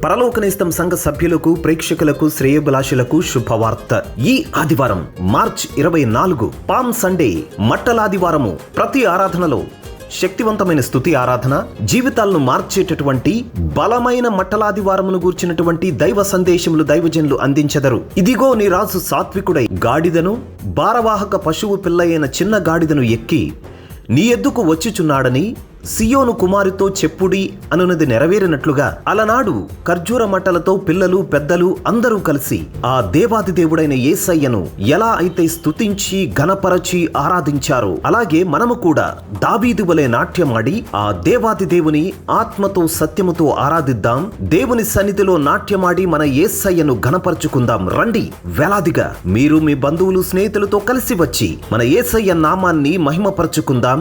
పరలోకనేస్తం సంఘ సభ్యులకు, ప్రేక్షకులకు, శ్రేయోభిలాషులకు శుభవార్త. ఈ ఆదివారం మార్చ్ 24 పామ్ సండే మట్టలాదివారము. ప్రతి ఆరాధనలో శక్తివంతమైన స్తుతి ఆరాధన, జీవితాలను మార్చేటటువంటి బలమైన మట్టలాదివారమును గూర్చినటువంటి దైవ సందేశములు దైవజనులు అందించెదరు. ఇదిగో నీ రాజు సాత్వికుడై గాడిదను, భారవాహక పశువు పిల్లయైన చిన్న గాడిదను ఎక్కి నీ ఎద్దుకు వచ్చుచున్నాడని సియోను కుమారితో చెప్పుడి అనున్నది నెరవేరినట్లుగా అలనాడు ఖర్జూర మట్టలతో పిల్లలు, పెద్దలు అందరూ కలిసి ఆ దేవాది దేవుడైన యేసయ్యను ఎలా అయితే స్తుతించి ఘనపరచి ఆరాధించారో, అలాగే మనము కూడా దావీదు వలె నాట్యమాడి ఆ దేవాది దేవుని ఆత్మతో సత్యముతో ఆరాధిద్దాం. దేవుని సన్నిధిలో నాట్యమాడి మన యేసయ్యను ఘనపరచుకుందాం. రండి, వేలాదిగా మీరు మీ బంధువులు, స్నేహితులతో కలిసి వచ్చి మన యేసయ్య నామాన్ని మహిమపరచుకుందాం.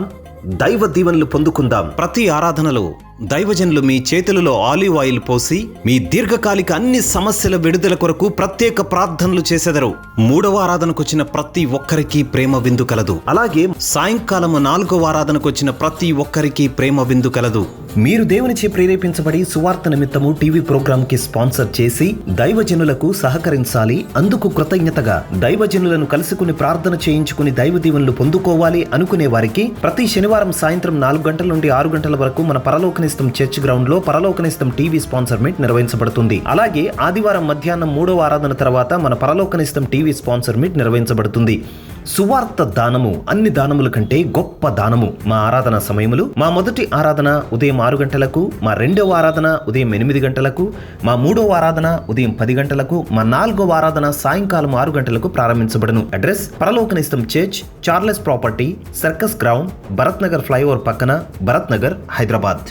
దైవ దీవెనలు పొందుకుందాం. ప్రతి ఆరాధనలో దైవజనులు మీ చేతులలో ఆలివ్ ఆయిల్ పోసి మీ దీర్ఘకాలిక అన్ని సమస్యల విడుదల కొరకు ప్రత్యేక ప్రార్థనలు చేసెదరు. 3వ ఆరాధనకు వచ్చిన ప్రతి ఒక్కరికి ప్రేమ విందు కలదు. అలాగే సాయంకాలం 4వ ఆరాధనకు వచ్చిన ప్రతి ఒక్కరికి ప్రేమ విందు కలదు. మీరు దేవునిచే ప్రేరేపించబడి సువార్త నిమిత్తము టీవీ ప్రోగ్రామ్ కి స్పాన్సర్ చేసి దైవజనులకు సహకరించాలి. అందుకు కృతజ్ఞతగా దైవజనులను కలుసుకుని ప్రార్థన చేయించుకుని దైవ దీవెనలు పొందుకోవాలి అనుకునే వారికి ప్రతి శనివారం సాయంత్రం 4 గంటల నుండి 6 గంటల వరకు మన పరలోకనేస్తం చర్చ్ గ్రౌండ్ లో పరలోకనేస్తం టీవీ స్పాన్సర్ మీట్ నిర్వహించబడుతుంది. అలాగే ఆదివారం మధ్యాహ్నం 3వ ఆరాధన తర్వాత మన పరలోకనేస్తం టీవీ స్పాన్సర్ మీట్ నిర్వహించబడుతుంది. సువార్త దానము అన్ని దానముల కంటే గొప్ప దానము. మా ఆరాధన సమయములు: మా మొదటి ఆరాధన ఉదయం 6 గంటలకు, మా 2వ ఆరాధన ఉదయం 8 గంటలకు, మా 3వ ఆరాధన ఉదయం 10 గంటలకు, మా 4వ ఆరాధన సాయంకాలం 6 గంటలకు ప్రారంభించబడును. Address: Paralokanestham church, Charles property, circus ground, Bharat Nagar flyover పక్కన, భరత్ నగర్, హైదరాబాద్.